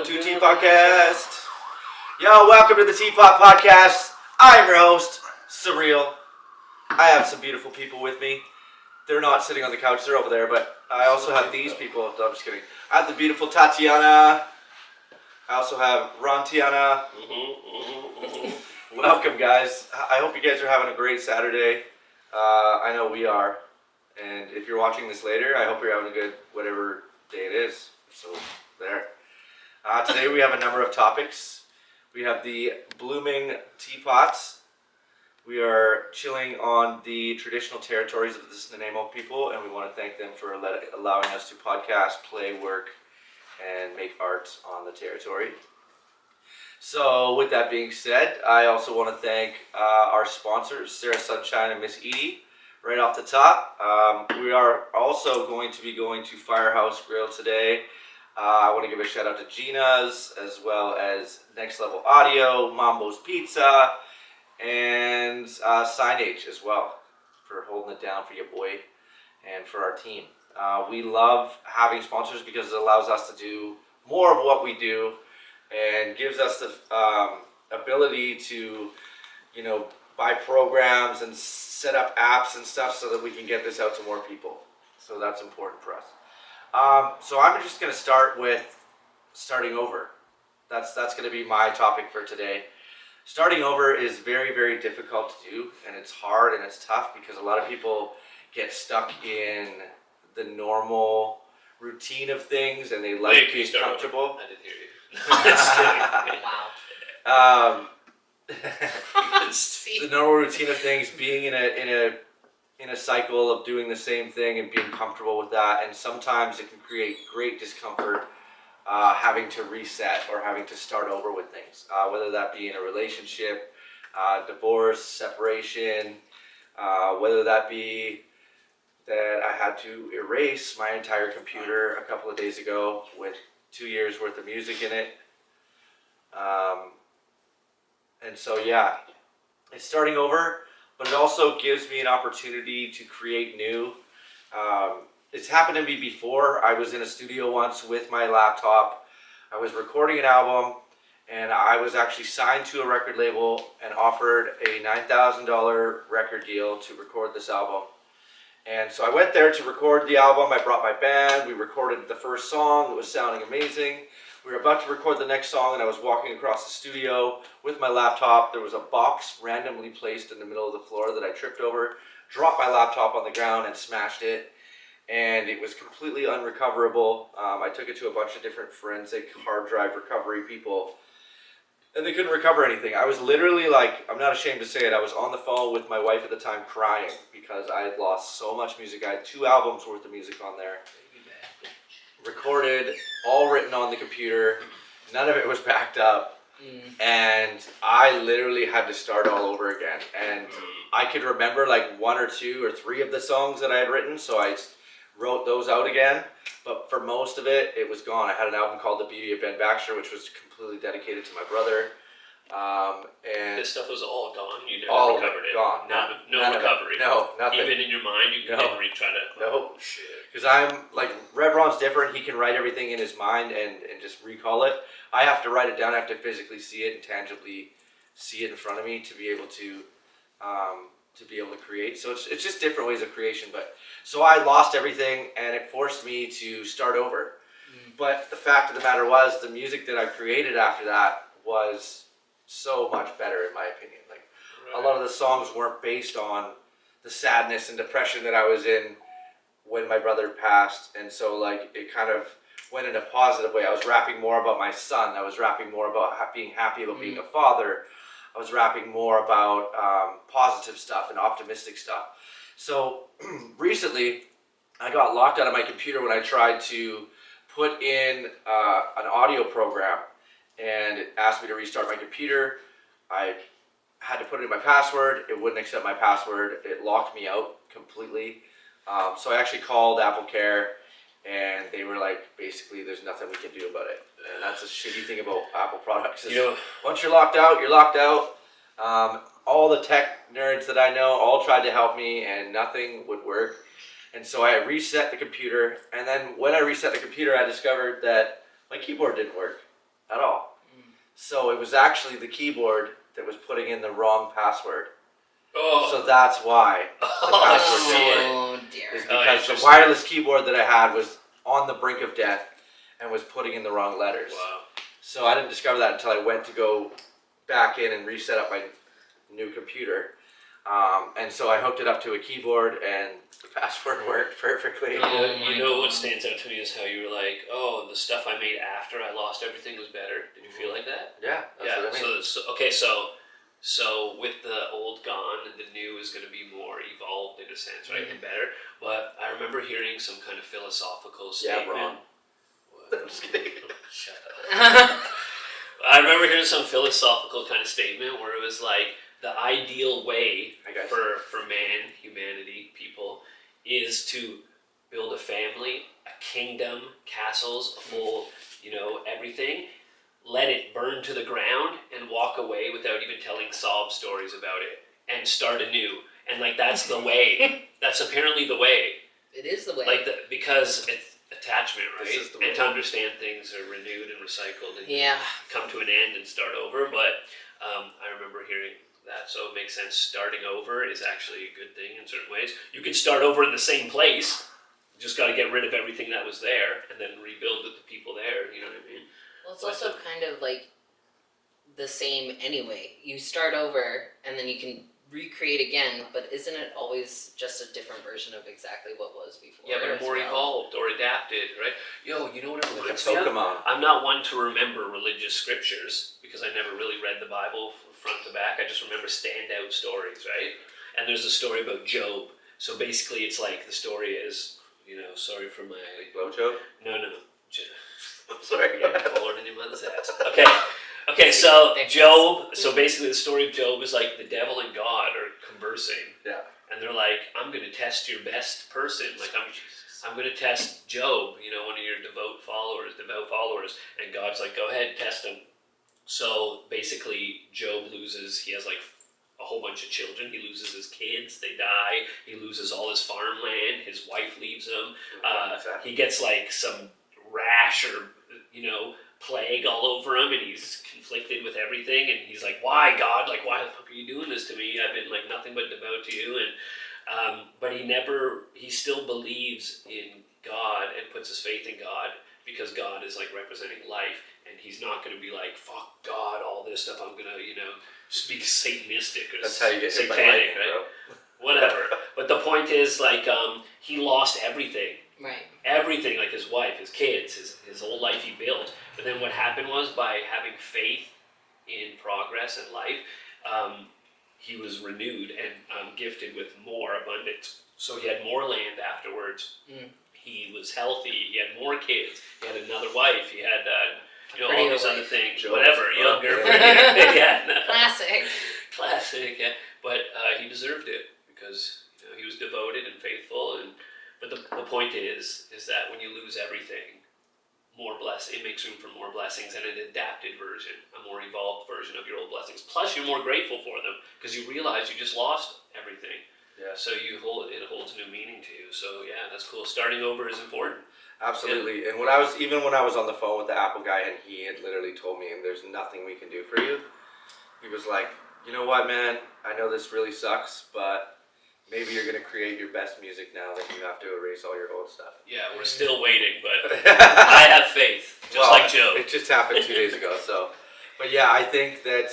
TPOT Podcast. Yo, welcome to the TPOT Podcast. I'm your host, Surreal. I have some beautiful people with me. They're not sitting on the couch, they're over there, but I also have these people. No, I'm just kidding. I have the beautiful Tatiana. I also have Rontiana. Welcome, guys. I hope you guys are having a great Saturday. I know we are. And if you're watching this later, I hope you're having a good whatever day it is. So, there. Today we have a number of topics. We have the blooming teapots. We are chilling on the traditional territories of the Nanaimo people, and we want to thank them for allowing us to podcast, play, work, and make art on the territory. So, with that being said, I also want to thank our sponsors, Sarah Sunshine and Miss Edie, right off the top. We are also going to be going to Firehouse Grill today. I want to give a shout out to Gina's, as well as Next Level Audio, Mambo's Pizza, and Signage as well, for holding it down for your boy and for our team. We love having sponsors because it allows us to do more of what we do and gives us the ability to, buy programs and set up apps and stuff so that we can get this out to more people. So that's important for us. So I'm just going to start with starting over. That's going to be my topic for today. Starting over is very, very difficult to do, and it's hard and it's tough because a lot of people get stuck in the normal routine of things and they like being comfortable. I didn't hear you. Wow. The normal routine of things, being in a cycle of doing the same thing and being comfortable with that, and sometimes it can create great discomfort having to reset or having to start over with things, whether that be in a relationship, divorce, separation, whether that be that I had to erase my entire computer a couple of days ago with 2 years worth of music in it. And so, yeah, it's starting over, but it also gives me an opportunity to create new. It's happened to me before. I was in a studio once with my laptop. I was recording an album, and I was actually signed to a record label and offered a $9,000 record deal to record this album. And so I went there to record the album. I brought my band. We recorded the first song. It was sounding amazing. We were about to record the next song, and I was walking across the studio with my laptop. There was a box randomly placed in the middle of the floor that I tripped over, dropped my laptop on the ground, and smashed it. And it was completely unrecoverable. I took it to a bunch of different forensic hard drive recovery people, and they couldn't recover anything. I was literally I'm not ashamed to say it, I was on the phone with my wife at the time crying because I had lost so much music. I had 2 albums worth of music on there. Recorded, all written on the computer. None of it was backed up. And I literally had to start all over again. And I could remember 1 or 2 or 3 of the songs that I had written, so I wrote those out again. But for most of it, it was gone. I had an album called The Beauty of Ben Baxter, which was completely dedicated to my brother. And this stuff was all gone. You never all recovered it. Gone. No recovery. No, nothing. Even in your mind, you can never try to. No. Shit. Because I'm Rev Ron's different. He can write everything in his mind and just recall it. I have to write it down. I have to physically see it and tangibly see it in front of me to be able to create. So it's just different ways of creation. But so I lost everything, and it forced me to start over. But the fact of the matter was, the music that I created after that was so much better, in my opinion. A lot of the songs weren't based on the sadness and depression that I was in when my brother passed, and so it kind of went in a positive way. I was rapping more about my son. I was rapping more about being happy about being a father. I was rapping more about positive stuff and optimistic stuff. So recently, I got locked out of my computer when I tried to put in an audio program, and it asked me to restart my computer. I had to put in my password. It wouldn't accept my password. It locked me out completely. So I actually called Apple Care, and they were basically, there's nothing we can do about it. And that's a shitty thing about Apple products. Once you're locked out, you're locked out. All the tech nerds that I know all tried to help me, and nothing would work. And so I reset the computer, and then when I reset the computer, I discovered that my keyboard didn't work. at all. So it was actually the keyboard that was putting in the wrong password. Oh. So that's why the password didn't dear. is because the wireless keyboard that I had was on the brink of death and was putting in the wrong letters. Wow. So I didn't discover that until I went to go back in and reset up my new computer. And so I hooked it up to a keyboard and the password worked perfectly. You know what stands out to me is how you were like, oh, the stuff I made after I lost everything was better. Did you feel like that? Yeah, that's what I mean. So with the old gone, the new is going to be more evolved in a sense, right, and better. But I remember hearing some kind of philosophical statement. Yeah, wrong. I'm just kidding. Shut up. I remember hearing some philosophical kind of statement where it was like the ideal way for man, humanity, people, is to build a family, a kingdom, castles, a full, everything. Let it burn to the ground and walk away without even telling sob stories about it and start anew. And like that's the way. That's apparently the way. It is the way. Because it's attachment, right? This is the way. And to understand things are renewed and recycled and come to an end and start over. But I remember hearing that, so it makes sense. Starting over is actually a good thing in certain ways. You can start over in the same place. You just got to get rid of everything that was there and then rebuild with the people there. You know what I mean? Well, it's also kind of like the same anyway. You start over and then you can recreate again, but isn't it always just a different version of exactly what was before? Yeah, but more evolved or adapted, right? Yo, you know what it Like a reminds me of? Pokemon. I'm not one to remember religious scriptures because I never really read the Bible from front to back. I just remember standout stories, right? And there's a story about Job. So basically it's like the story is, sorry for my... Blowjob? No. I'm sorry. Yeah, born in your mother's ass. Okay, so Job, so basically the story of Job is like the devil and God are conversing. Yeah. And they're like, I'm going to test your best person. Like, I'm going to test Job, one of your devout followers. And God's like, go ahead, test him. So basically, Job loses, he has like a whole bunch of children. He loses his kids, they die. He loses all his farmland. His wife leaves him. He gets like some rash or, plague all over him, and he's conflicted with everything, and he's like, why, God? Like, why the fuck are you doing this to me? I've been like nothing but devout to you. And but he still believes in God and puts his faith in God because God is like representing life, and he's not going to be like, fuck God, all this stuff, I'm going to, speak satanistic or That's how you get hit by satanic, lightning, right? bro. Whatever. But the point is, like, he lost everything. Right. Everything, like his wife, his kids, his whole life he built. But then what happened was, by having faith in progress and life, he was renewed and gifted with more abundance. So he had more land afterwards. He was healthy. He had more kids. He had another wife. He had, all these other things. Whatever, younger. Yeah. Classic, yeah. But he deserved it because he was devoted and faithful. But the point is that when you lose everything, it makes room for more blessings and an adapted version, a more evolved version of your old blessings. Plus, you're more grateful for them because you realize you just lost everything. Yeah. So it holds new meaning to you. So yeah, that's cool. Starting over is important. Absolutely. Yeah. And when I was on the phone with the Apple guy, and he had literally told me, and there's nothing we can do for you. He was like, you know what, man? I know this really sucks, but maybe you're going to create your best music now that you have to erase all your old stuff. Yeah, we're still waiting, but I have faith, like Joe. It just happened 2 days ago, so. But yeah, I think that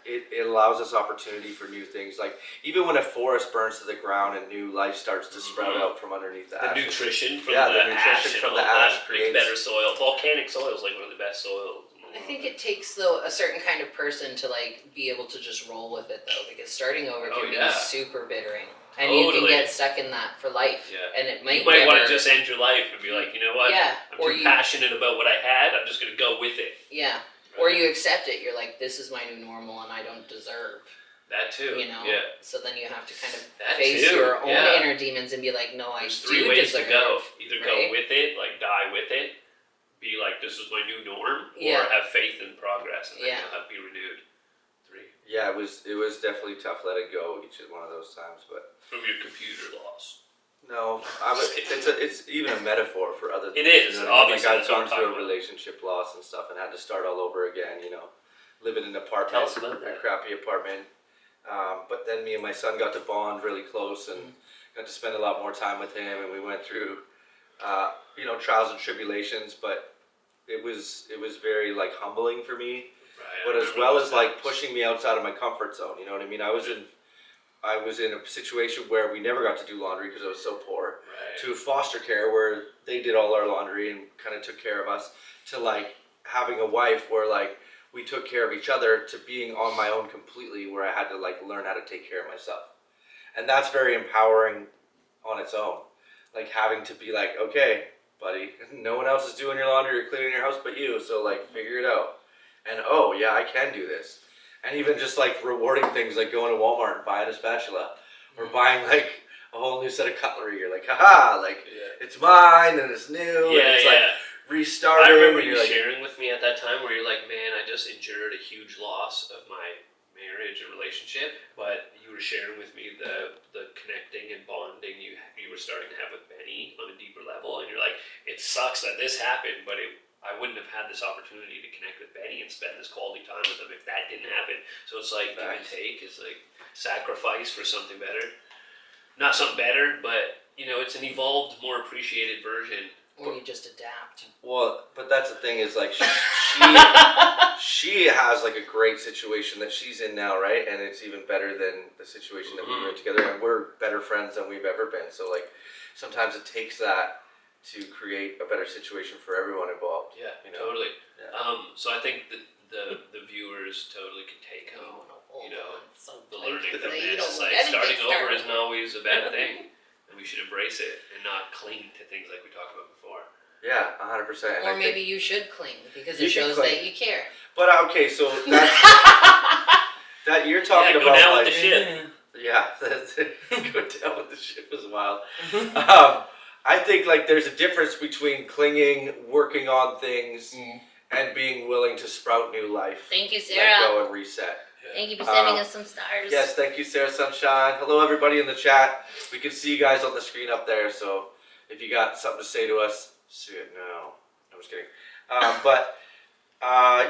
it allows us opportunity for new things. Like, even when a forest burns to the ground and new life starts to sprout out from underneath the ash. The nutrition from the ash creates better soil. Volcanic soil is like one of the best soils. I think it takes, though, a certain kind of person to like be able to just roll with it, though, because starting over can be super bittering, and you can get stuck in that for life. Yeah. And it might. You might want to just end your life and be like, you know what? Yeah. I'm too passionate about what I had. I'm just going to go with it. Yeah. Right. Or you accept it. You're like, this is my new normal, and I don't deserve. That too. Yeah. So then you have to kind of face your own inner demons and be like, no, There's do three ways deserve. To go. Either go with it, like die with it. Be like, this is my new norm, or have faith in progress, and then you'll have to be renewed. 3. Yeah, it was definitely tough letting go each one of those times, but from your computer loss. No, it's even a metaphor for other things. It is, you know what I mean? obviously, Like that's I've what gone I'm through a talking about. relationship loss and stuff, and had to start all over again. You know, live in an apartment, Tell us about a that. crappy apartment. But then me and my son got to bond really close, and got to spend a lot more time with him, and we went through, you know, trials and tribulations. But it was very like humbling for me, Right, but I as remember well those as like times. pushing me outside of my comfort zone. You know what I mean? I was in a situation where we never got to do laundry because I was so poor. Right. To foster care where they did all our laundry and kind of took care of us, to like having a wife where like we took care of each other, to being on my own completely where I had to like learn how to take care of myself. And that's very empowering on its own. Like having to be like, okay, buddy, no one else is doing your laundry or cleaning your house but you, so like figure it out. And oh yeah, I can do this. And even just like rewarding things like going to Walmart and buying a spatula or buying like a whole new set of cutlery. You're like, haha, like it's mine and it's new and it's like restarting. I remember and you you're like, sharing with me at that time where you're like, man, I just endured a huge loss of my marriage and relationship, but you were sharing with me the connecting and bonding you were starting to have with Benny on a deeper level, and you're like, it sucks that this happened, but I wouldn't have had this opportunity to connect with Benny and spend this quality time with him if that didn't happen. So it's like give and take is like sacrifice for something better. Not something better, but you know, it's an evolved, more appreciated version. Or you just adapt. well, but that's the thing is like she has like a great situation that she's in now, right? And it's even better than the situation that we were in together, and we're better friends than we've ever been. So like sometimes it takes that to create a better situation for everyone involved. Yeah, you know? totally. Yeah. So I think that the viewers totally can take home, you know, the learning from this. It's like starting over isn't always a bad thing, and we should embrace it and not cling to things like we talked about before. Yeah, 100%. Or maybe you should cling because You it should shows cling. that you care. But okay, so that's that you're talking Yeah, go about down like with the ship. yeah, that's it. Go down with the ship was wild. I think like there's a difference between clinging, working on things, and being willing to sprout new life. Thank you, Let Sarah. go and reset. Thank you for sending us some stars. Yes, thank you, Sarah Sunshine. Hello, everybody in the chat. We can see you guys on the screen up there, so if you got something to say to us, say it now. I'm just kidding.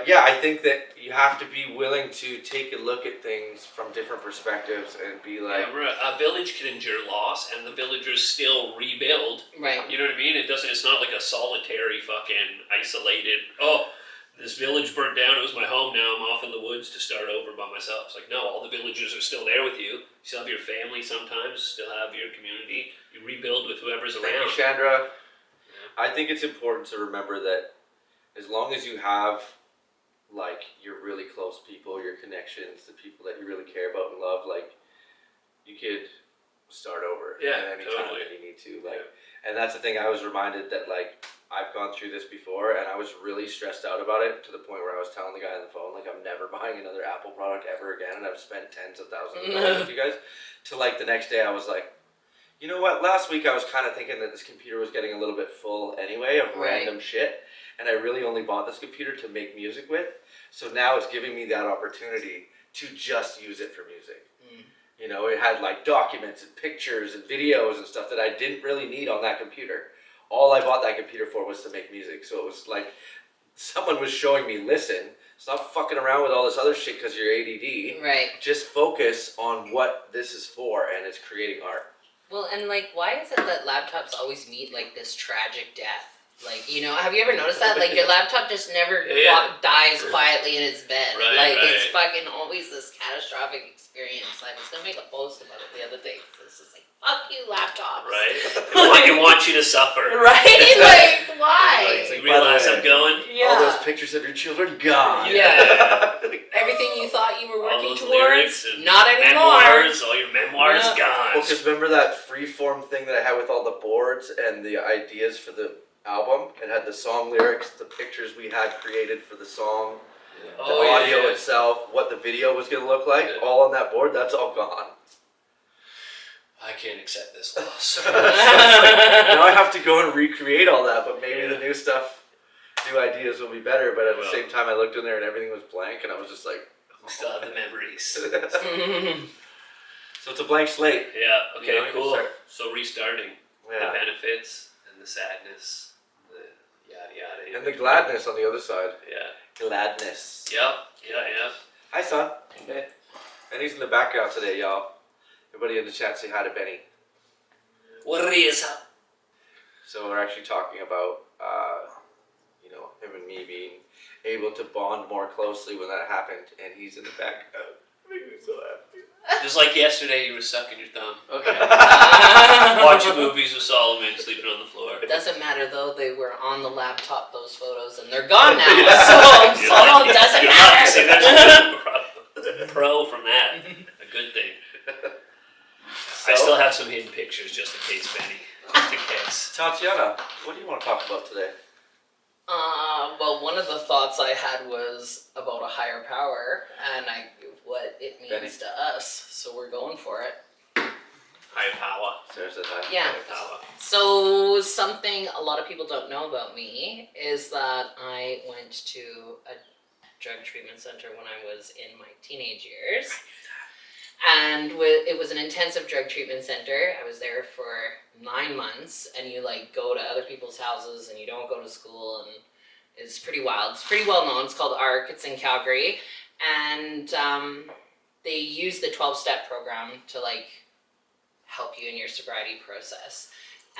Yeah, I think that you have to be willing to take a look at things from different perspectives and be like, Yeah, a village can endure loss, and the villagers still rebuild. Right. You know what I mean? It's not like a solitary fucking isolated. Oh, this village burnt down. It was my home. Now I'm off in the woods to start over by myself. It's like, no, all the villagers are still there with you. You still have your family sometimes. Still have your community. You rebuild with whoever's thank around. you, Chandra. I think it's important to remember that as long as you have like your really close people, your connections, the people that you really care about and love, like you could start over Yeah, at any totally. time that you need to. Like, and that's the thing. I was reminded that like I've gone through this before, and I was really stressed out about it to the point where I was telling the guy on the phone like I'm never buying another Apple product ever again, and I've spent tens of thousands of dollars with you guys. To like the next day, I was like, you know what? Last week I was kind of thinking that this computer was getting a little bit full anyway of random shit, and I really only bought this computer to make music with. So now it's giving me that opportunity to just use it for music. You know, it had like documents and pictures and videos and stuff that I didn't really need on that computer. All I bought that computer for was to make music. So it was like someone was showing me, listen, stop fucking around with all this other shit because you're ADD. Right. Just focus on what this is for, and it's creating art. Well, and like, why is it that laptops always meet like this tragic death? Like, you know, have you ever noticed that? Like, your laptop just never dies quietly in its bed. It's fucking always this catastrophic experience. I was gonna make a post about it the other day. It's just like, fuck you, laptops. Right? They want you to suffer. Right? Like, why? You realize I'm going? All those pictures of your children, gone. Yeah. Everything you thought you were All working those towards, lyrics and not anymore. Memoirs, all your memoirs gone. Well, because remember that freeform thing that I had with all the boards and the ideas for the album? It had the song lyrics, the pictures we had created for the song, the audio itself, what the video was going to look like, all on that board. That's all gone. I can't accept this loss. Now I have to go and recreate all that, but maybe the new stuff, new ideas will be better. But at the same time, I looked in there and everything was blank, and I was just like, We still have the memories. So it's a blank slate. Yeah, okay, You know, cool. start. So restarting. The benefits and the sadness, the yada yada. And the gladness on the other side. Yeah. Gladness. Yep. Hi, son. Hey. Benny's in the background today, y'all. Everybody in the chat say hi to Benny. What is up? So we're actually talking about, him and me being able to bond more closely when that happened, and he's in the background. Makes me so happy. Just like yesterday, you were sucking your thumb. Okay. Watching movies with Solomon, sleeping on the floor. It doesn't matter though, they were on the laptop, those photos, and they're gone now. Yeah. So it doesn't matter. See, that's a pro from that. A good thing. I still have some hidden pictures just in case, Benny. Just in case. Tatiana, what do you want to talk about today? Well, one of the thoughts I had was about a higher power and what it means Benny. to us. So we're going for it. Higher power. Sarah says hi. Yeah. Higher power. So something a lot of people don't know about me is that I went to a drug treatment center when I was in my teenage years. And it was an intensive drug treatment center. I was there for 9 months, and you go to other people's houses, and you don't go to school, and it's pretty wild. It's pretty well known. It's called ARC. It's in Calgary, and they use the 12-step program to help you in your sobriety process.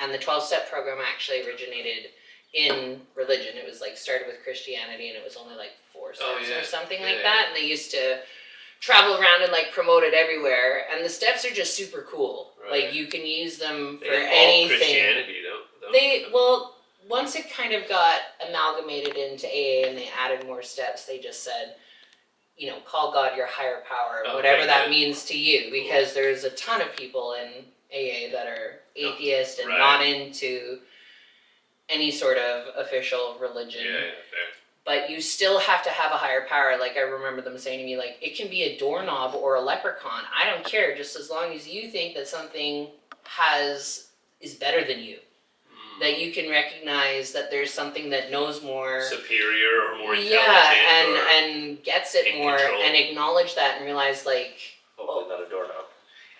And the 12-step program actually originated in religion. It was started with Christianity, and it was only 4 steps or something like that. And they used to travel around and promote it everywhere, and the steps are just super cool. Right. You can use them for They anything. Christianity, don't. Once it kind of got amalgamated into AA and they added more steps, they just said, call God your higher power, whatever that means to you, because there's a ton of people in AA that are atheist and not into any sort of official religion. Yeah, fair. But you still have to have a higher power. I remember them saying to me, it can be a doorknob or a leprechaun. I don't care, just as long as you think that something is better than you. That you can recognize that there's something that knows more. Superior or more intelligent. Yeah, and gets it more, control. and acknowledge that and realize, Hopefully not a doorknob.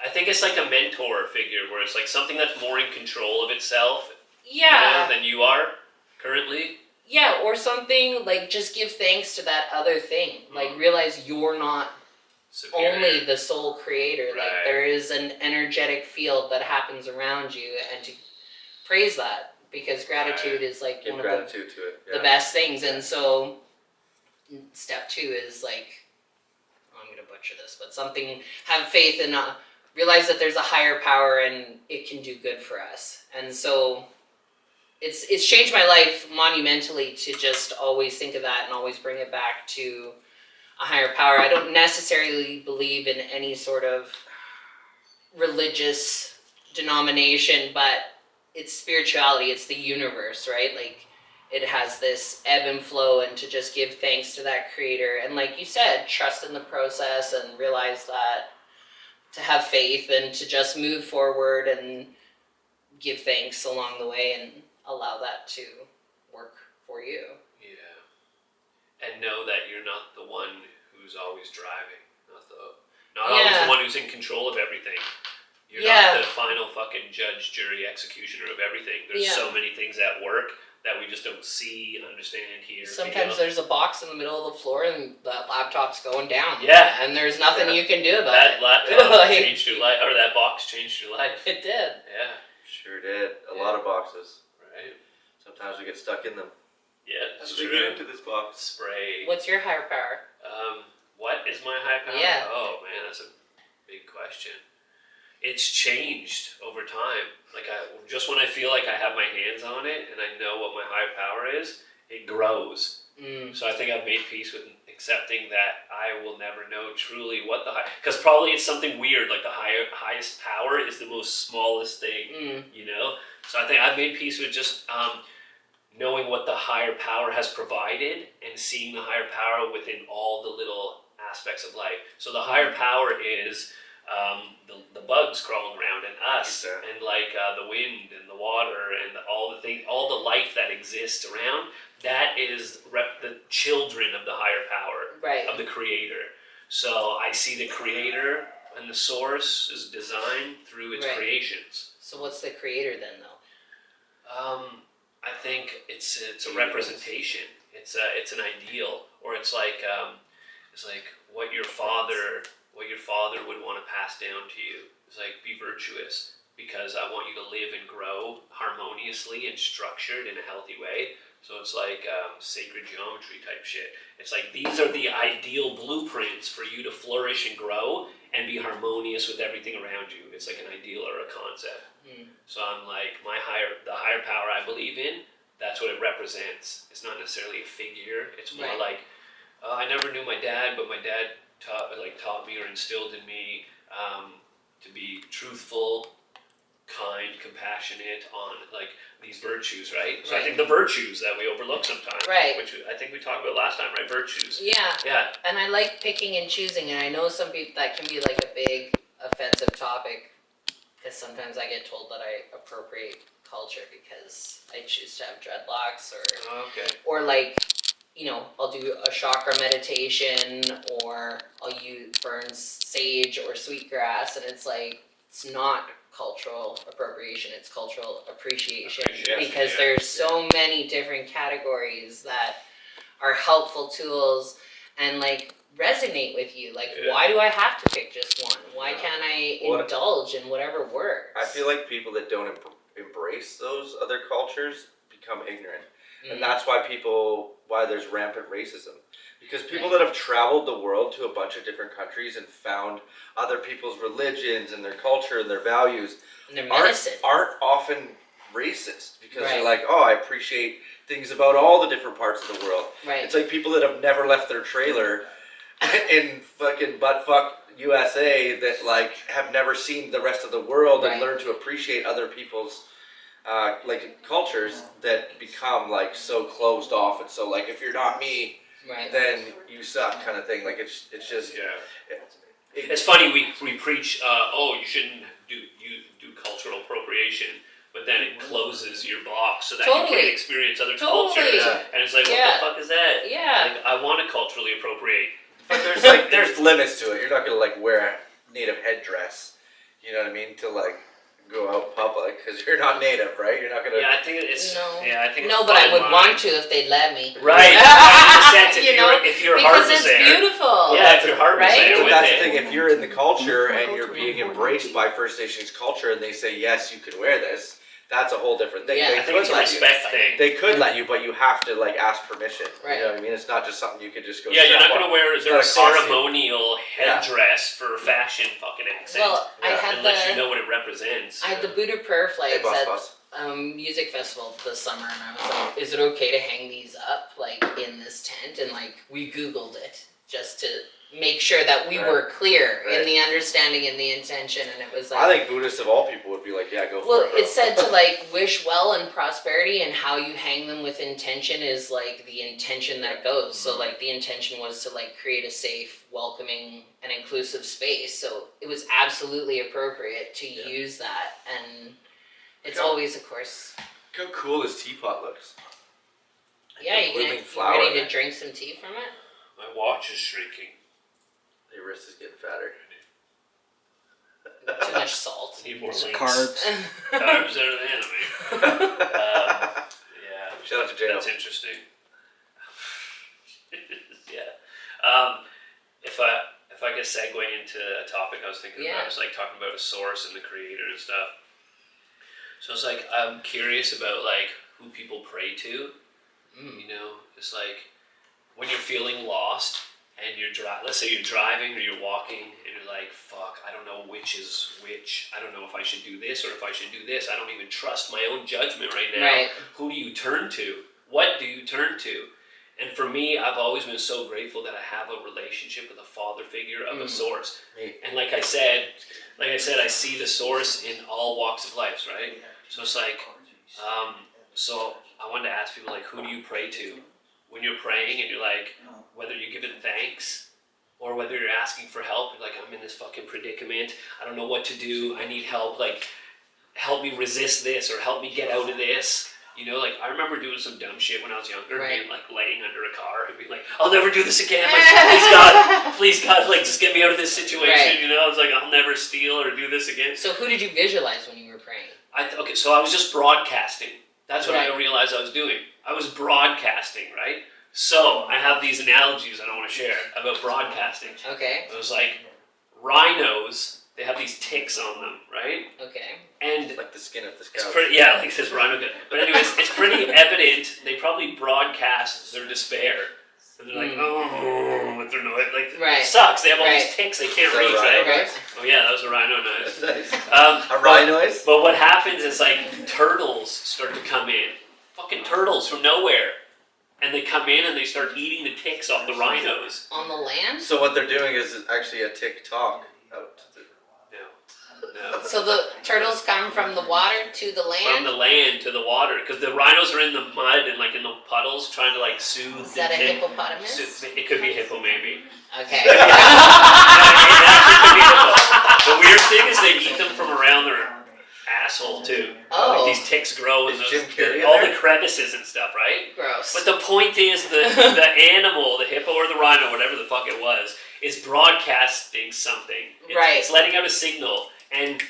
I think it's like a mentor figure where it's something that's more in control of itself than you are currently. Yeah, or something just give thanks to that other thing. Realize you're not Superior. only the sole creator. Right. There is an energetic field that happens around you, and to praise that, because gratitude is Give one of gratitude to it. the best things. And so step 2 is I'm going to butcher this, but have faith and realize that there's a higher power and it can do good for us. And so it's changed my life monumentally to just always think of that and always bring it back to a higher power. I don't necessarily believe in any sort of religious denomination, but it's spirituality, it's the universe, right? It has this ebb and flow, and to just give thanks to that creator. And like you said, trust in the process and realize that to have faith and to just move forward and give thanks along the way and allow that to work for you. Yeah. And know that you're not the one who's always driving. Not always the one who's in control of everything. You're not the final fucking judge, jury, executioner of everything. There's so many things at work that we just don't see, understand, hear. Sometimes there's a box in the middle of the floor and that laptop's going down. Yeah. And there's nothing you can do about that it. laptop changed your life, or that box changed your life. It did. Yeah. Sure did. A lot of boxes. Right. Sometimes we get stuck in them. Yeah, that's How do we true. get into this box? Spray. What's your higher power? What is my high power? Yeah. Oh man, that's a big question. It's changed over time. Just when I feel like I have my hands on it and I know what my higher power is, it grows. So I think I've made peace with accepting that I will never know truly what because probably it's something weird, the highest power is the most smallest thing, So I think I've made peace with just knowing what the higher power has provided and seeing the higher power within all the little aspects of life. So the higher power is the bugs crawling around and us and the wind and the water and all the life that exists around. That is the children of the higher power, of the creator. So I see the creator and the source is designed through its creations. So what's the creator then, though? I think it's a representation. It's an ideal, or it's like what your father would want to pass down to you. It's like, be virtuous because I want you to live and grow harmoniously and structured in a healthy way. So it's like sacred geometry type shit. It's like these are the ideal blueprints for you to flourish and grow and be harmonious with everything around you. It's like an ideal or a concept. So I'm like, the higher power I believe in, that's what it represents. It's not necessarily a figure. It's more like, I never knew my dad, but my dad taught me or instilled in me to be truthful, kind, compassionate, on like these virtues, right? So I think the virtues that we overlook sometimes, which I think we talked about last time, right? Virtues. Yeah. And I like picking and choosing, and I know some people that can be like a big offensive topic, because sometimes I get told that I appropriate culture because I choose to have dreadlocks, or like, you know, I'll do a chakra meditation, or I'll burn sage or sweetgrass, and it's like, it's not cultural appropriation, it's cultural appreciation, because there's so many different categories that are helpful tools and like resonate with you. Like, why do I have to pick just one? Why can't I indulge in whatever works? I feel like people that don't embrace those other cultures become ignorant. And that's why there's rampant racism. Because people that have traveled the world to a bunch of different countries and found other people's religions and their culture and their values and their medicine aren't often racist. Because they're like, oh, I appreciate things about all the different parts of the world. It's like people that have never left their trailer in fucking buttfuck USA that like have never seen the rest of the world and learned to appreciate other people's like cultures, that become like so closed off, and so like, if you're not me, then you suck, kind of thing. Like it's just it's funny, we preach you shouldn't do cultural appropriation, but then it closes your box so that you can't experience other cultures, and it's like, what the fuck is that? Like, I want to culturally appropriate, but there's limits to it. You're not gonna like wear a native headdress, you know what I mean, to like go out public, because you're not native, right? You're not gonna. I think it's. But I would want to if they'd let me. Right. If your heart was there. Because it's beautiful. Yeah, if your heart was there. But that's the thing. If you're in the culture and you're being embraced by First Nations culture, and they say yes, you can wear this, that's a whole different thing. I think it's a respect thing. They could let you, but you have to like ask permission. You know what I mean? It's not just something you could just go. Yeah, you're not gonna wear a ceremonial headdress for fashion fucking accent. Well, unless you know what it represents. I had the Buddha prayer flags at music festival this summer, and I was like, is it okay to hang these up like in this tent? And like, we Googled it just to make sure that we were clear in the understanding and the intention, and it was like, I think Buddhists of all people would be like, yeah, go for it. Well, it said to like wish well and prosperity, and how you hang them with intention is like the intention that goes. So like the intention was to like create a safe, welcoming, and inclusive space. So it was absolutely appropriate to use that, and it's always, of course. Look how cool this teapot looks. Yeah, you ready to drink some tea from it? My watch is shrinking. Your wrist is getting fatter. Too much salt. Need more carbs. Carbs are the enemy. Shout out to Jay. That's interesting. If I could segue into a topic I was thinking about, it's like talking about a source and the creator and stuff. So it's like, I'm curious about like who people pray to. You know, it's like when you're feeling lost and let's say you're driving or you're walking and you're like, fuck, I don't know which is which. I don't know if I should do this or if I should do this. I don't even trust my own judgment right now. Who do you turn to? What do you turn to? And for me, I've always been so grateful that I have a relationship with a father figure of a source. And like I said, I see the source in all walks of life, right? So it's like, so I wanted to ask people, like, who do you pray to? When you're praying and you're like, whether you're giving thanks or whether you're asking for help, you're like, I'm in this fucking predicament. I don't know what to do. I need help. Like, help me resist this or help me get out of this. You know, like, I remember doing some dumb shit when I was younger, being like laying under a car and being like, I'll never do this again. Like, please God, like, just get me out of this situation. You know, I was like, I'll never steal or do this again. So who did you visualize when you were praying? So I was just broadcasting That's what I realized I was doing. I was broadcasting, right? So I have these analogies I want to share about broadcasting. Okay. It was like rhinos, they have these ticks on them, right? Okay. And like the skin of this cow. like this rhino. But anyways, it's pretty evident they probably broadcast their despair. And they're like, oh, with their noise. Like, it sucks. They have all these ticks they can't reach, right? Oh yeah, that was a rhino noise. Nice. A rhino noise? But what happens is like turtles start to come in. Fucking turtles from nowhere. And they come in and they start eating the ticks off the rhinos. On the land? So what they're doing is actually a tick-tock out. No. So the turtles come from the water to the land? From the land to the water. Because the rhinos are in the mud and like in the puddles trying to like soothe Is that a hippopotamus? It could be a hippo maybe. Okay. The weird thing is they eat them from around their asshole too. Oh. Like these ticks grow in all the crevices and stuff, right? Gross. But the point is the animal, the hippo or the rhino, whatever the fuck it was, is broadcasting something. It's letting out a signal. And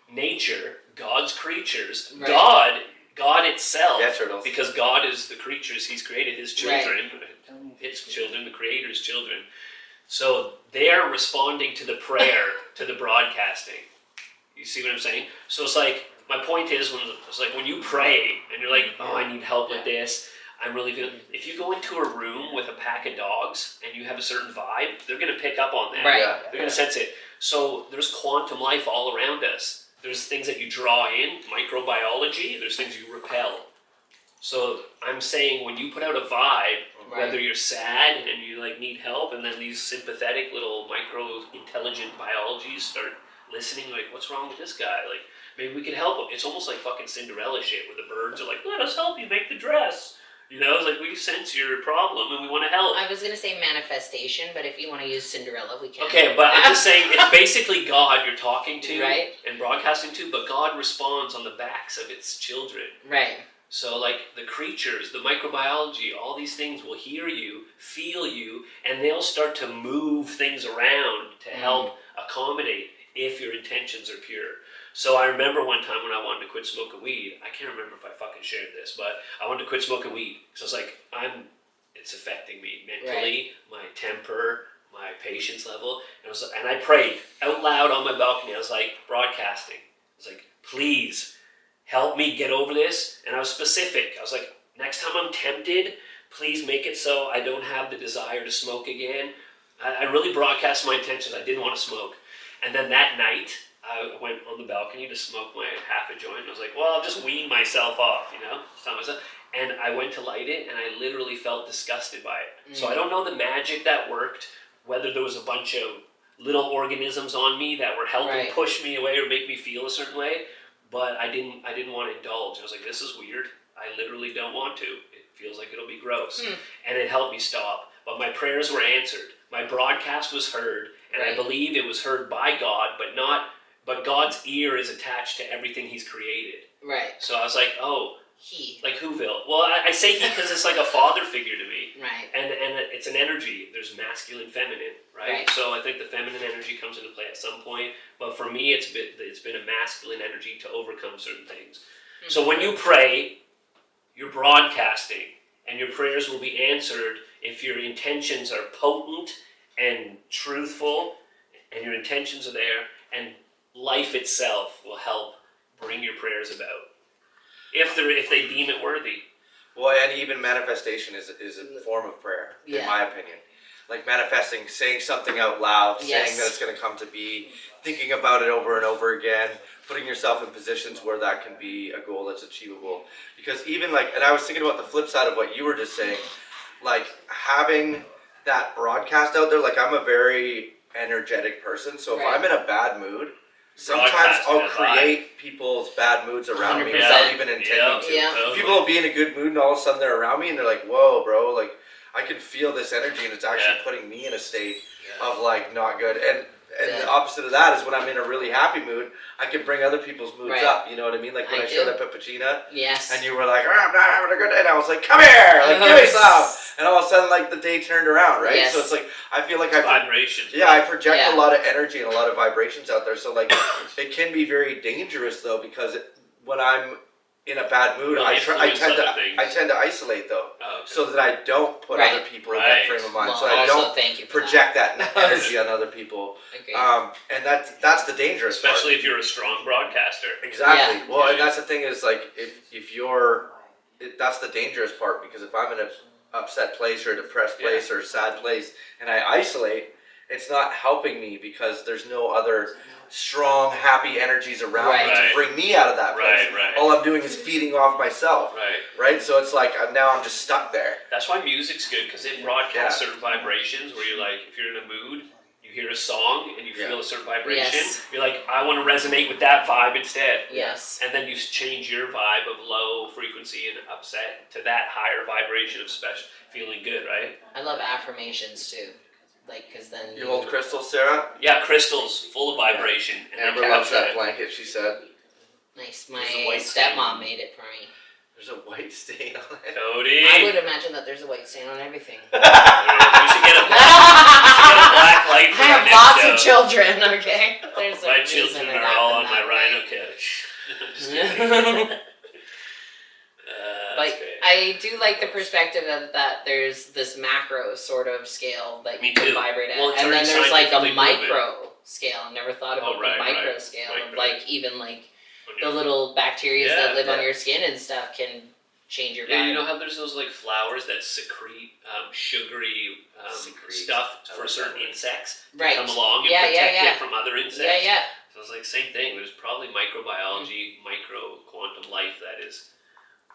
nature, God's creatures, God itself, turtles. because God is the creatures He's created, His children, His children, the Creator's children. So they're responding to the prayer, to the broadcasting. You see what I'm saying? So it's like, my point is, when you pray and you're like, oh, I need help with this, I'm really feeling. If you go into a room with a pack of dogs and you have a certain vibe, they're going to pick up on that. Right. They're going to sense it. So there's quantum life all around us. There's things that you draw in, microbiology. There's things you repel. So I'm saying when you put out a vibe, whether you're sad and you like need help, and then these sympathetic little micro-intelligent biologies start listening, like, what's wrong with this guy? Like, maybe we can help him. It's almost like fucking Cinderella shit, where the birds are like, let us help you make the dress. You know, it's like, we sense your problem and we want to help. I was going to say manifestation, but if you want to use Cinderella, we can. Okay, but I'm just saying, it's basically God you're talking to and broadcasting to, but God responds on the backs of its children. Right. So, like, the creatures, the microbiology, all these things will hear you, feel you, and they'll start to move things around to help accommodate if your intentions are pure. So I remember one time when I wanted to quit smoking weed, I can't remember if I fucking shared this, but I wanted to quit smoking weed. So it's like, it's affecting me mentally, my temper, my patience level. And I prayed out loud on my balcony. I was like, broadcasting. I was like, please help me get over this. And I was specific. I was like, next time I'm tempted, please make it so I don't have the desire to smoke again. I really broadcast my intentions. I didn't want to smoke. And then that night, I went on the balcony to smoke my half a joint. I was like, well, I'll just wean myself off, you know? And I went to light it, and I literally felt disgusted by it. So I don't know the magic that worked, whether there was a bunch of little organisms on me that were helping push me away or make me feel a certain way, but I didn't want to indulge. I was like, this is weird. I literally don't want to. It feels like it'll be gross. And it helped me stop. But my prayers were answered. My broadcast was heard, and I believe it was heard by God, but God's ear is attached to everything He's created. Right. So I was like, oh. He. Like Whoville. Well, I say he because it's like a father figure to me. Right. And it's an energy. There's masculine, feminine, right? So I think the feminine energy comes into play at some point. But for me, it's been a masculine energy to overcome certain things. Mm-hmm. So when you pray, you're broadcasting, and your prayers will be answered if your intentions are potent and truthful, and your intentions are there, and life itself will help bring your prayers about. If they deem it worthy. Well, and even manifestation is a form of prayer, in my opinion. Like manifesting, saying something out loud, saying that it's going to come to be, thinking about it over and over again, putting yourself in positions where that can be a goal that's achievable. Because even like, and I was thinking about the flip side of what you were just saying, like having that broadcast out there, like I'm a very energetic person, so if I'm in a bad mood, sometimes I'll create people's bad moods around me without even intending to. Yeah. People will be in a good mood and all of a sudden they're around me and they're like, whoa, bro, like I can feel this energy and it's actually putting me in a state of like not good. And the opposite of that is when I'm in a really happy mood, I can bring other people's moods up. You know what I mean? Like when I showed up at Pacina, and you were like, oh, I'm not having a good day. And I was like, come here, like give me some. And all of a sudden, like the day turned around, right? So it's like I feel like vibrations. I project a lot of energy and a lot of vibrations out there. So like it can be very dangerous though because when I'm in a bad mood, Will I influence tend other things. to isolate though, Oh, okay. so that I don't put Right. other people in that frame of mind. Well, So I also don't thank you for project that energy on other people. Agreed. And that's the dangerous part. Especially if you're a strong broadcaster. Exactly. Yeah. Well, and that's the thing is like if you're, that's the dangerous part, because if I'm in an upset place or a depressed place or a sad place and I isolate, it's not helping me because there's no other strong, happy energies around me to bring me out of that place. Right. All I'm doing is feeding off myself. Right. So it's like now I'm just stuck there. That's why music's good, because it broadcasts certain vibrations where you're like, if you're in a mood, you hear a song and you feel a certain vibration, you're like, I want to resonate with that vibe instead. Yes. And then you change your vibe of low frequency and upset to that higher vibration of special, feeling good, right? I love affirmations too. Like, because then You hold crystals, Sarah? Yeah, crystals full of vibration. And Amber loves that blanket, she said. Nice. My white stepmom stain. made it for me. There's a white stain on it. Cody! I would imagine that there's a white stain on everything. We should get a black light for I have our next lots show. of children, okay? There's My a reason children it are all on happened my that rhino way. couch. Just kidding. But That's great. I do like the perspective of that there's this macro sort of scale that Me you can too. vibrate at. Well, it's And then already there's like a scientifically micro scale. I never thought about right, the micro right. scale. Micro. Like even like On the your- little bacteria that live on yeah. your skin and stuff can change your Yeah, vibe. you know how there's those like flowers that secrete sugary stuff for certain insects to Right. come along and Yeah, protect yeah. it from other insects? Yeah. So it's like same thing. There's probably microbiology, micro quantum life that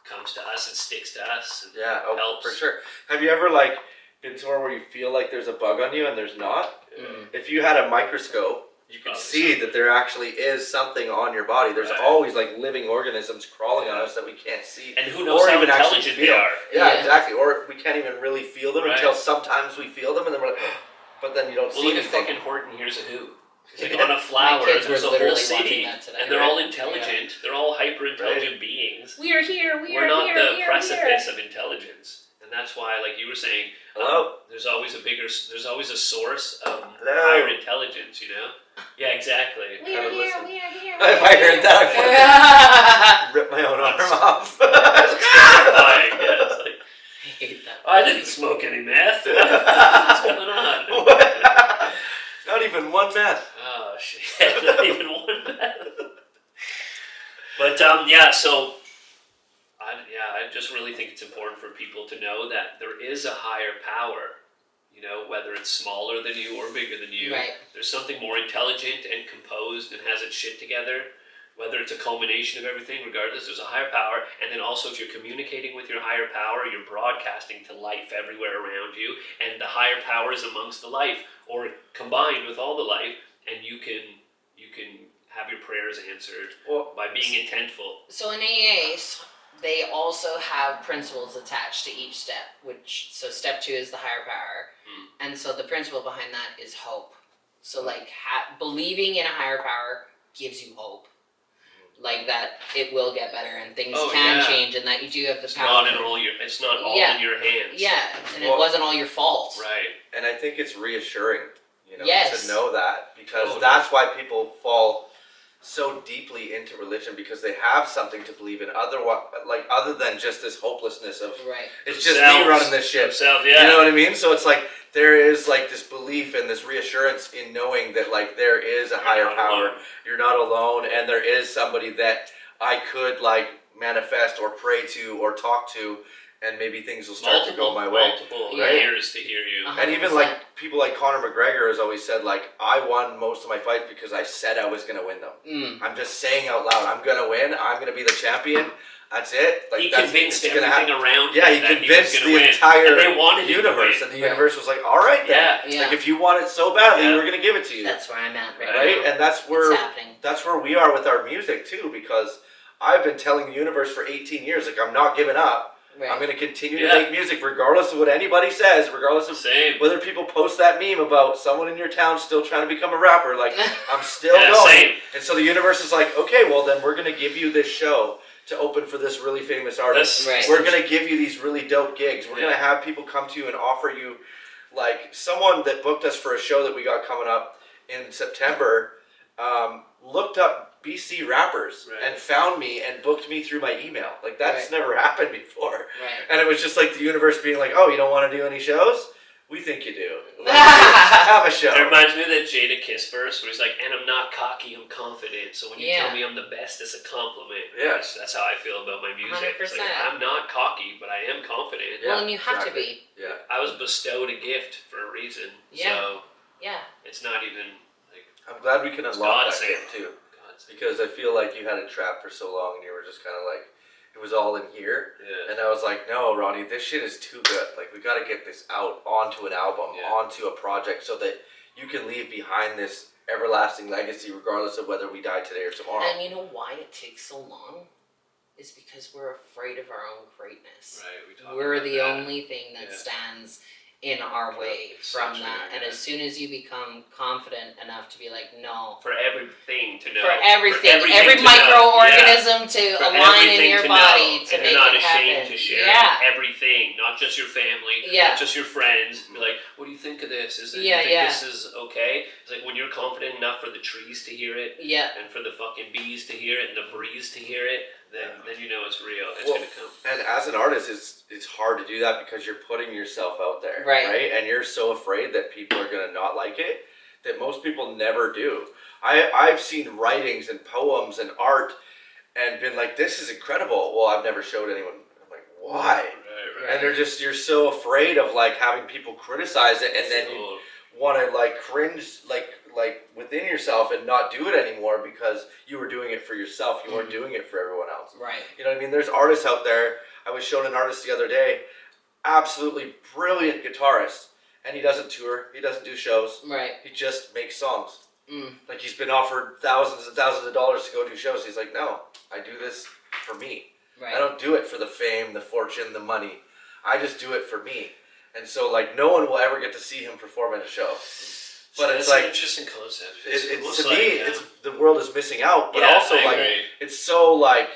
comes to us and sticks to us. And Yeah, helps. for sure. Have you ever like been somewhere where you feel like there's a bug on you and there's not? Mm. If you had a microscope, you could see that there actually is something on your body. There's always like living organisms crawling on us that we can't see. And who knows Or how even actually intelligent they feel. are. Yeah, Yeah. exactly. Or we can't even really feel them Right. until sometimes we feel them and then we're like, but then you don't Well, see look at anything. fucking Horton Hears a Who. It's like on a flower, My kids were there's a whole literally city, watching that today. and they're all intelligent. They're all hyper-intelligent Right. beings. We are here. We're not the precipice of intelligence, and that's why, like you were saying, Hello? there's always a source of Hello? higher intelligence. You know? Yeah, exactly. We are Kinda here. listen. We are here. If I heard that, I'd rip my own arm off. Terrifying. Yeah, it's like, I hate that. I didn't smoke any meth. What's going on? Not even one meth. Oh shit! Not even one meth. But so I just really think it's important for people to know that there is a higher power. You know, whether it's smaller than you or bigger than you, Right. there's something more intelligent and composed and has its shit together. Whether it's a culmination of everything, regardless, there's a higher power. And then also, if you're communicating with your higher power, you're broadcasting to life everywhere around you, and the higher power is amongst the life, or combined with all the life, and you can have your prayers answered by being intentful. So in AAs, they also have principles attached to each step. So step 2 is the higher power, and so the principle behind that is hope. So like believing in a higher power gives you hope. Like that it will get better and things can change and that you do have the power. It's not all in your hands. Yeah, and it wasn't all your fault. Right. And I think it's reassuring, Yes. to know that, because that's why people fall so deeply into religion, because they have something to believe in other than just this hopelessness of it's just me running this ship. You know what I mean? So it's like there is like this belief and this reassurance in knowing that like there is a higher power. You're not alone, and there is somebody that I could like manifest or pray to or talk to, and maybe things will start to go my way. Multiple right? ears to hear you. And even like people like Conor McGregor has always said like, I won most of my fights because I said I was going to win them. I'm just saying out loud, I'm going to win. I'm going to be the champion. That's it. Like, he convinced everything around. Yeah, he convinced the entire and they wanted universe, and the universe was like, "All right, then. Yeah. Like if you want it so badly, we're going to give it to you." That's where I'm at right Right, now. and that's where It's happening. that's where we are with our music too, because I've been telling the universe for 18 years, like I'm not giving up. Right. I'm going to continue to make music regardless of what anybody says, regardless of whether people post that meme about someone in your town still trying to become a rapper. Like, I'm still going. Same. And so the universe is like, okay, well, then we're going to give you this show to open for this really famous artist. Right. We're going to give you these really dope gigs. We're going to have people come to you and offer you, like, someone that booked us for a show that we got coming up in September, looked up BC rappers and found me and booked me through my email. Like, that's never happened before. Right. And it was just like the universe being like, oh, you don't want to do any shows? We think you do. Like, have a show. It reminds me of that Jada Kiss verse where he's like, and I'm not cocky, I'm confident. So when you tell me I'm the best, it's a compliment. Yes. That's how I feel about my music. 100%. It's like, I'm not cocky, but I am confident. Well, and you have to be. Yeah. I was bestowed a gift for a reason. Yeah. So yeah. It's not even like... I'm glad we can unlock that saying, gift too. Because I feel like you had it trapped for so long and you were just kind of like, it was all in here. Yeah. And I was like, no, Ronnie, this shit is too good. Like, we got to get this out onto an album, onto a project so that you can leave behind this everlasting legacy regardless of whether we die today or tomorrow. And you know why it takes so long? Is because we're afraid of our own greatness. Right. We're the only thing that stands in our way from so that. true, And as soon as you become confident enough to be like, no. For everything to know. For everything every to microorganism to For align in your to body know. to And make you're not it ashamed happen. to share everything, not just your family, not just your friends. Be like, what do you think of this? Is it, you think this is okay? It's like when you're confident enough for the trees to hear it, and for the fucking bees to hear it, and the breeze to hear it, then you know it's real. It's gonna come. And as an artist, it's hard to do that because you're putting yourself out there, right? And you're so afraid that people are gonna not like it that most people never do. I've seen writings and poems and art and been like, this is incredible. Well, I've never showed anyone. I'm like, why? Right. And you're so afraid of like having people criticize it, and then you want to like cringe like within yourself and not do it anymore because you were doing it for yourself. You weren't doing it for everyone else. Right. You know what I mean? There's artists out there. I was shown an artist the other day, absolutely brilliant guitarist, and he doesn't tour. He doesn't do shows. Right. He just makes songs. Like, he's been offered thousands and thousands of dollars to go do shows. He's like, no, I do this for me. Right. I don't do it for the fame, the fortune, the money. I just do it for me. And so, like, no one will ever get to see him perform at a show. But so it's like an interesting concept. To me, it's the world is missing out. But also, like, it's so like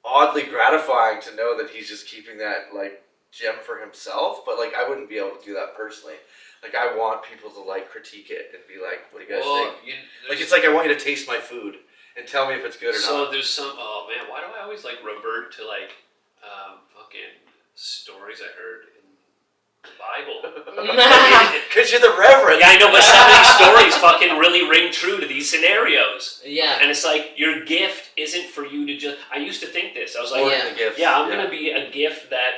oddly gratifying to know that he's just keeping that like gem for himself. But like, I wouldn't be able to do that personally. Like, I want people to like critique it and be like, "What do you guys think?" Like, it's like I want you to taste my food and tell me if it's good or not. So there's some. Oh man, why do I always like revert to like fucking stories I heard in the Bible? Because you're the reverend. Yeah, I know, but some of these stories fucking really ring true to these scenarios. Yeah. And it's like, your gift isn't for you to just... I used to think this. I was like, I'm going to be a gift that,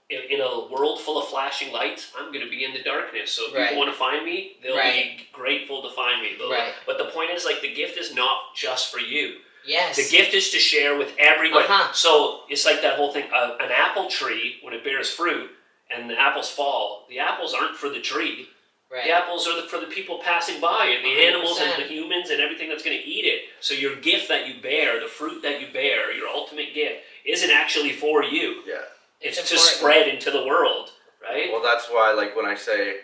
in a world full of flashing lights, I'm going to be in the darkness. So if people want to find me, they'll be grateful to find me. But the point is, like, the gift is not just for you. Yes. The gift is to share with everybody. So it's like that whole thing, an apple tree, when it bears fruit, and the apples fall, the apples aren't for the tree. Right. The apples are for the people passing by, and the 100%. Animals and the humans and everything that's going to eat it. So your gift that you bear, the fruit that you bear, your ultimate gift, isn't actually for you. Yeah. It's to spread into the world, right? Well, that's why, like, when I say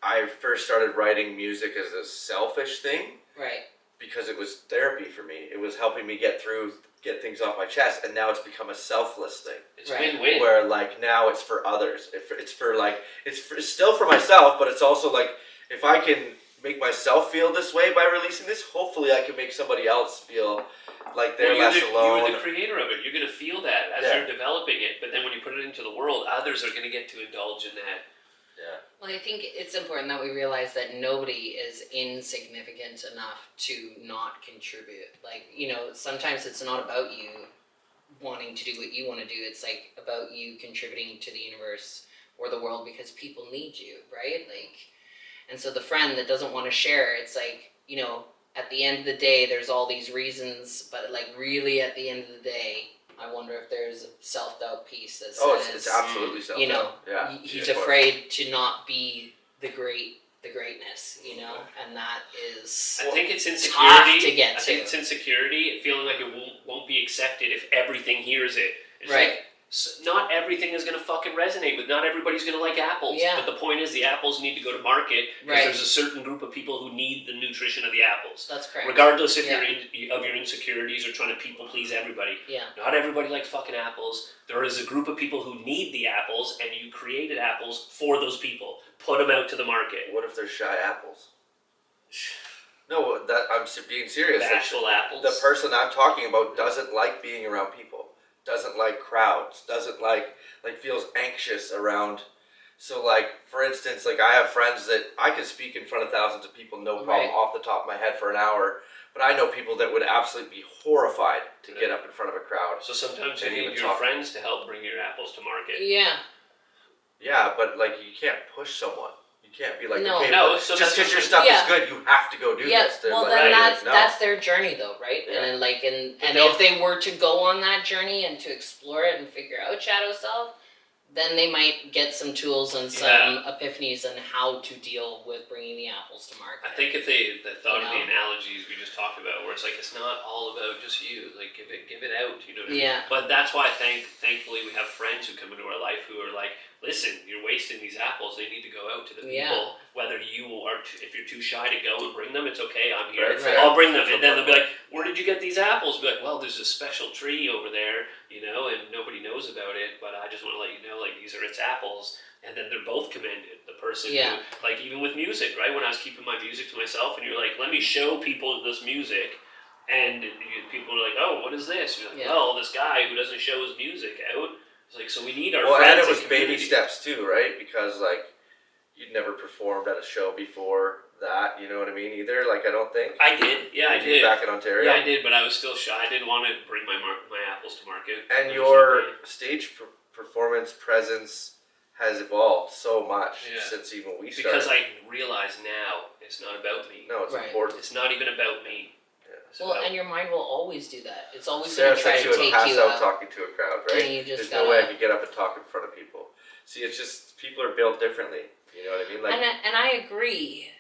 I first started writing music as a selfish thing, right? Because it was therapy for me. It was helping me get things off my chest, and now it's become a selfless thing. It's win-win. Where like now it's for others. It's still for myself, but it's also like if I can make myself feel this way by releasing this, hopefully I can make somebody else feel like they're less alone. You're the creator of it. You're going to feel that as you're developing it, but then when you put it into the world, others are going to get to indulge in that. Yeah. Well, I think it's important that we realize that nobody is insignificant enough to not contribute. Like, you know, sometimes it's not about you wanting to do what you want to do. It's like about you contributing to the universe or the world because people need you, right? Like, and so the friend that doesn't want to share, it's like, you know, at the end of the day, there's all these reasons, but like really at the end of the day, I wonder if there's a self-doubt piece that says, it's absolutely self-doubt. You know, he's afraid to not be the greatness, you know, and that is I think it's insecurity. Tough to get to. I think it's insecurity, feeling like it won't be accepted if everything hears it. It's right. Like, not everything is going to fucking resonate with. Not everybody's going to like apples. Yeah. But the point is, the apples need to go to market because there's a certain group of people who need the nutrition of the apples. That's correct. Regardless if you're of your insecurities or trying to people please everybody. Yeah. Not everybody likes fucking apples. There is a group of people who need the apples, and you created apples for those people. Put them out to the market. What if they're shy apples? No, that I'm being serious. Bashful apples. The person I'm talking about doesn't like being around people. Doesn't like crowds. Doesn't like feels anxious around. So like for instance, like I have friends that I can speak in front of thousands of people no problem off the top of my head for an hour. But I know people that would absolutely be horrified to get up in front of a crowd. So sometimes you need your friends to help bring your apples to market. Yeah. Yeah, but like you can't push someone. You can't be like, no, okay, so just because your stuff is good, you have to go do this. They're well, like, then no. that's their journey, though, right? Yeah. And like, and if they were to go on that journey and to explore it and figure out shadow self, then they might get some tools and some epiphanies on how to deal with bringing the apples to market. I think if they thought of the analogies we just talked about, where it's like it's not all about just you, like give it out, you know what I mean? Yeah. But that's why thankfully we have friends who come into our life who are like, listen, you're wasting these apples. They need to go out to the people. Whether you are, if you're too shy to go and bring them, it's okay. I'm here. Right. I'll bring them. And then they'll be like, where did you get these apples? Be like, well, there's a special tree over there, you know, and nobody knows about it. But I just want to let you know, like, these are its apples. And then they're both commended. The person who, like, even with music, right? When I was keeping my music to myself, and you're like, let me show people this music. And people are like, oh, what is this? And you're like, well, this guy who doesn't show his music out. It's like, so we need our friends. Well, and it was baby steps too, right? Because like you'd never performed at a show before that, you know what I mean? Either like I don't think I did. Yeah, I did. Back in Ontario. Yeah, I did, but I was still shy. I didn't want to bring my apples to market. And your stage performance presence has evolved so much since even we started. Because I realize now it's not about me. No, it's important. It's not even about me. Well, and your mind will always do that. It's always Sarah going to try to take pass you out out. talking to a crowd, right? And you just There's no way I could get up and talk in front of people. See, it's just people are built differently. You know what I mean? Like, and I agree,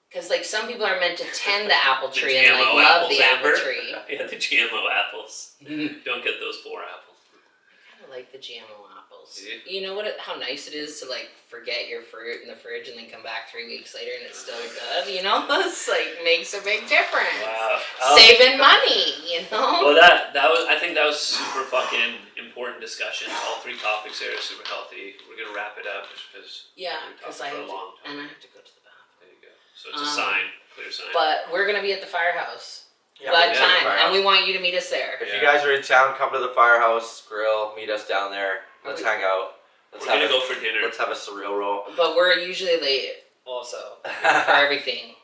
because like some people are meant to tend the apple The tree and like love the apple Amber. tree. Yeah, the GMO apples. Don't get those 4 apples. I kind of like the GMO apples. Yeah. You know how nice it is to like forget your fruit in the fridge and then come back 3 weeks later and it's still good. You know, it's like makes a big difference. Wow. Saving money. You know. Well, I think that was super fucking important discussion. All 3 topics there are super healthy. We're gonna wrap it up just because we talked for a long time. And I have to go to the bathroom. There you go. So it's a sign, clear sign. But we're gonna be at the firehouse. yeah, Time, and we want you to meet us there. If you guys are in town, come to the Firehouse Grill. Meet us down there. Let's hang out. We're gonna go for dinner. Let's have a surreal roll. But we're usually late, also, for everything.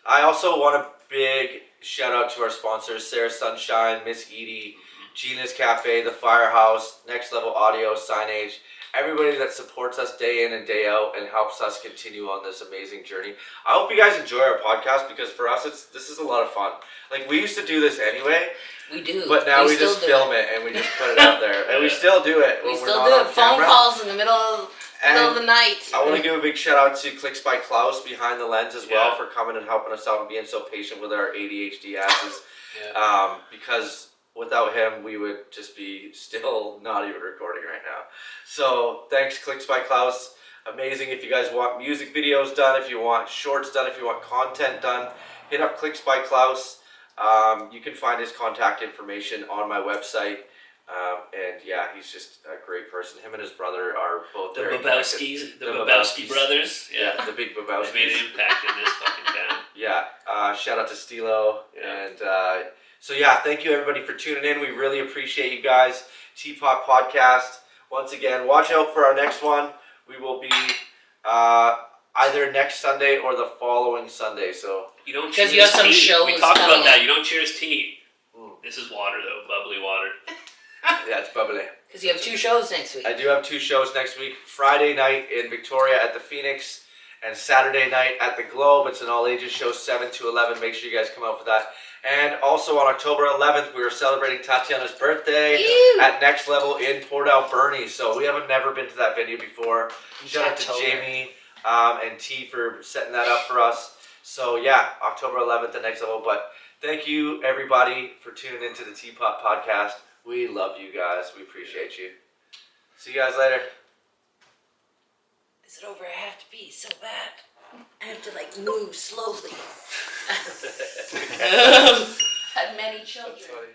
I also want a big shout out to our sponsors: Sarah Sunshine, Miss Edie, Gina's Cafe, the Firehouse, Next Level Audio, Signage. Everybody that supports us day in and day out and helps us continue on this amazing journey. I hope you guys enjoy our podcast because for us, this is a lot of fun. Like we used to do this anyway. We do. But now we just film it and we just put it out there. And we still do it when we're not on phone camera. calls in the middle of the night. I want to give a big shout out to Clicks by Klaus behind the lens as well for coming and helping us out and being so patient with our ADHD asses. Because without him, we would just be still not even recording right now. So thanks, Clicks by Klaus. Amazing. If you guys want music videos done, if you want shorts done, if you want content done, hit up Clicks by Klaus. You can find his contact information on my website. And yeah, he's just a great person. Him and his brother are both the very Babowskis, the Babowski brothers. Yeah, the big Babowskis. They made an impact in this fucking town. Yeah, shout out to Stilo. And so yeah, thank you everybody for tuning in. We really appreciate you guys. TPOT Podcast. Once again, watch out for our next one. We will be either next Sunday or the following Sunday. So you don't cheers you have some tea. shows We talked coming about that. You don't cheers tea. This is water though, bubbly water. Yeah, it's bubbly. Because you have 2 shows next week. I do have 2 shows next week. Friday night in Victoria at the Phoenix and Saturday night at the Globe. It's an all ages show, 7 to 11. Make sure you guys come out for that. And also on October 11th, we are celebrating Tatiana's birthday at Next Level in Port Alberni. So we haven't never been to that venue before. Shout out to Jamie and T for setting that up for us. So yeah, October 11th at Next Level. But thank you everybody for tuning into the TPOT Podcast. We love you guys. We appreciate you. See you guys later. Is it over? I have to pee so bad. I have to like move slowly. Had many children.